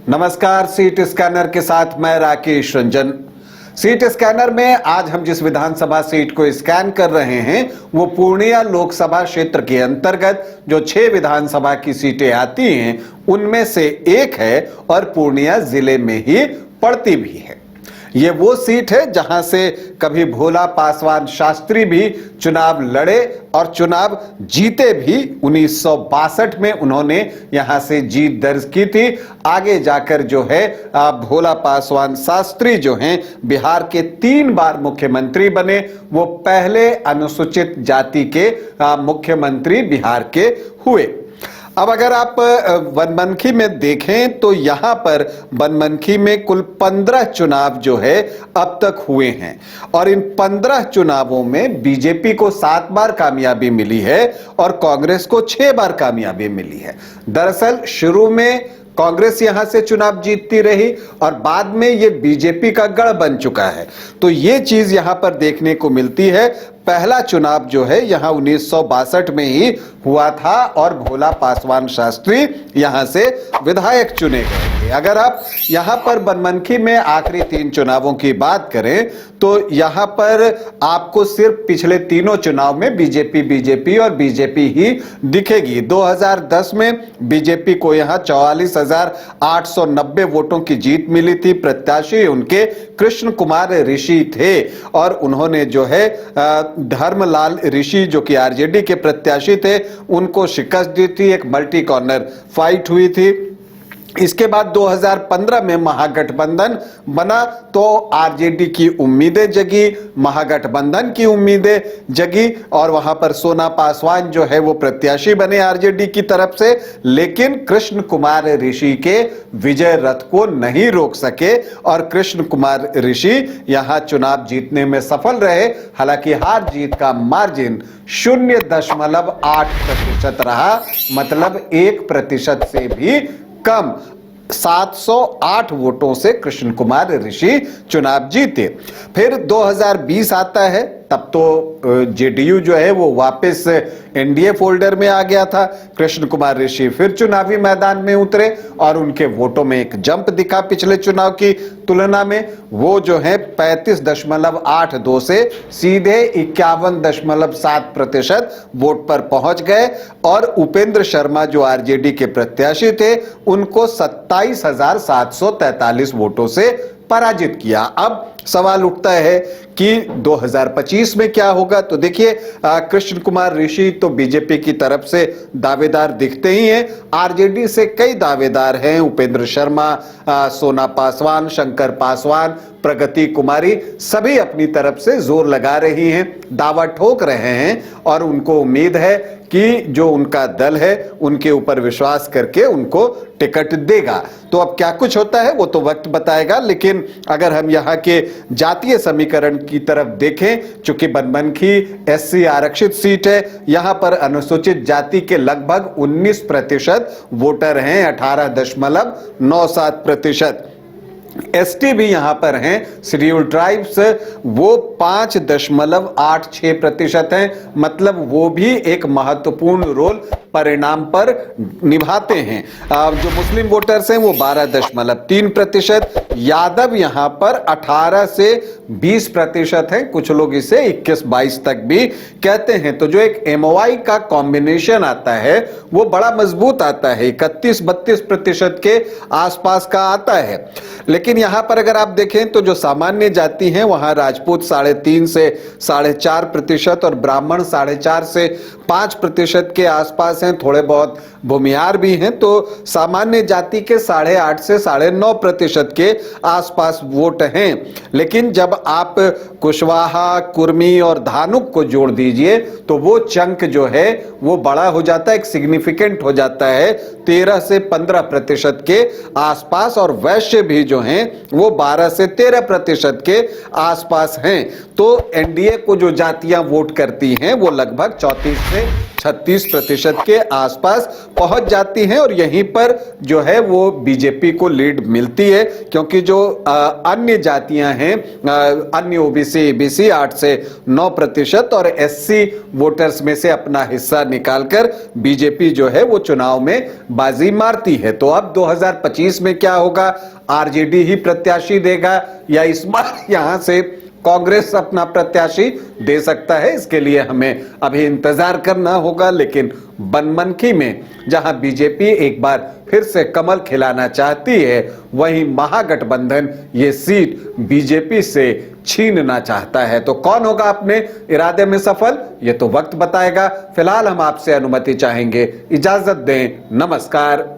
नमस्कार, seat scanner के साथ मैं राकेश रंजन। सीट स्कैनर में आज हम जिस विधानसभा सीट को स्कैन कर रहे हैं वो पूर्णिया लोकसभा क्षेत्र के अंतर्गत जो 6 विधानसभा की सीटें आती हैं उनमें से एक है और पूर्णिया जिले में ही पड़ती भी है। ये वो सीट है जहां से कभी भोला पासवान शास्त्री भी चुनाव लड़े और चुनाव जीते भी। 1962 में उन्होंने यहां से जीत दर्ज की थी। आगे जाकर जो है भोला पासवान शास्त्री जो हैं बिहार के 3 बार मुख्यमंत्री बने। वो पहले अनुसूचित जाति के मुख्यमंत्री बिहार के हुए। अब अगर आप बनमनखी में देखें तो यहां पर बनमनखी में कुल 15 चुनाव जो है अब तक हुए हैं और इन 15 चुनावों में बीजेपी को 7 बार कामयाबी मिली है और कांग्रेस को 6 बार कामयाबी मिली है। दरअसल शुरू में कांग्रेस यहां से चुनाव जीतती रही और बाद में ये बीजेपी का गढ़ बन चुका है। तो ये चीज यहां पर देखने को मिलती है। पहला चुनाव जो है यहां 1962 में ही हुआ था और भोला पासवान शास्त्री यहां से विधायक चुने गए थे। अगर आप यहां पर बनमनखी में आखिरी 3 चुनावों की बात करें तो यहां पर आपको सिर्फ पिछले तीनों चुनाव में बीजेपी और बीजेपी ही दिखेगी। 2010 में बीजेपी को यहां 44,890 वोटों की जीत मिली थी। प्रत्याशी उनके कृष्ण कुमार ऋषि थे और उन्होंने जो है धर्मलाल ऋषि जो कि आरजेडी के प्रत्याशी थे उनको शिकस्त दी थी। एक मल्टी कॉर्नर फाइट हुई थी। इसके बाद 2015 में महागठबंधन बना तो आरजेडी की उम्मीदें जगी, महागठबंधन की उम्मीदें जगी और वहां पर सोना पासवान जो है वो प्रत्याशी बने आरजेडी की तरफ से। लेकिन कृष्ण कुमार ऋषि के विजय रथ को नहीं रोक सके और कृष्ण कुमार ऋषि यहां चुनाव जीतने में सफल रहे। हालांकि हार जीत का मार्जिन 0.8% रहा, मतलब 1% से भी कम। 708 वोटों से कृष्ण कुमार ऋषि चुनाव जीते। फिर 2020 आता है, तब तो जेडीयू जो है वो वापस एनडीए फोल्डर में आ गया था। कृष्ण कुमार ऋषि फिर चुनावी मैदान में उतरे और उनके वोटों में एक जंप दिखा पिछले चुनाव की तुलना में। वो जो है 35.82 से सीधे 51.7% वोट पर पहुंच गए और उपेंद्र शर्मा जो आरजेडी के प्रत्याशी थे उनको 27,743 वोटों से पराजित किया। अब सवाल उठता है कि 2025 में क्या होगा। तो देखिए कृष्ण कुमार ऋषि तो बीजेपी की तरफ से दावेदार दिखते ही हैं। आरजेडी से कई दावेदार हैं, उपेंद्र शर्मा, सोना पासवान, शंकर पासवान, प्रगति कुमारी, सभी अपनी तरफ से जोर लगा रही हैं, दावा ठोक रहे हैं और उनको उम्मीद है कि जो उनका दल है उनके ऊपर विश्वास करके उनको टिकट देगा। तो अब क्या कुछ होता है वो तो वक्त बताएगा। लेकिन अगर हम यहाँ के जातीय समीकरण की तरफ देखें, चूंकि बनमनखी एससी आरक्षित सीट है, यहाँ पर अनुसूचित जाति के लगभग 19% वोटर हैं, 18.97%। एसटी भी यहां पर हैं, शेड्यूल ट्राइब्स, वो 5.86% हैं, मतलब वो भी एक महत्वपूर्ण रोल परिणाम पर निभाते हैं। जो मुस्लिम वोटर्स हैं वो 12.3%, यादव यहां पर 18 से 20% हैं, कुछ लोग इसे 21-22 तक भी कहते हैं। तो जो एक एमओआई का कॉम्बिनेशन आता है वो बड़ा मजबूत आता है, 31-32% के आसपास का आता है। लेकिन यहां पर अगर आप देखें तो जो सामान्य जाति हैं वहां राजपूत 3.5 से 4.5% और ब्राह्मण 4.5 से 5% के आसपास हैं, थोड़े बहुत भूमिहार भी हैं। तो सामान्य जाति के 8.5 से 9.5% के आसपास वोट हैं। लेकिन जब आप कुशवाहा, कुर्मी और धानुक को जोड़ दीजिए तो वो चंक जो है वो बड़ा हो जाता है, एक सिग्निफिकेंट हो जाता है, 13 से 15% के आसपास और वैश्य भी जो हैं वो 12 से 13% के आसपास हैं। तो एनडीए को जो जातियां वोट करती हैं वो लगभग 34 से 36% के आसपास पहुंच जाती हैं और यहीं पर जो है वो बीजेपी को लीड मिलती है, क्योंकि जो अन्य जातियां हैं, अन्य ओबीसी, ईबीसी 8 से 9% और एससी वोटर्स में से अपना हिस्सा निकालकर बीजेपी जो है वो चुनाव में बाजी मारती है। तो अब 2025 में क्या होगा? आरजेडी ही प्रत्याशी देगा या इस बार यहां से कांग्रेस अपना प्रत्याशी दे सकता है? इसके लिए हमें अभी इंतजार करना होगा। लेकिन बनमनखी में जहां बीजेपी एक बार फिर से कमल खिलाना चाहती है, वहीं महागठबंधन ये सीट बीजेपी से छीनना चाहता है। तो कौन होगा अपने इरादे में सफल, ये तो वक्त बताएगा। फिलहाल हम आपसे अनुमति चाहेंगे, इजाजत दें, नमस्कार।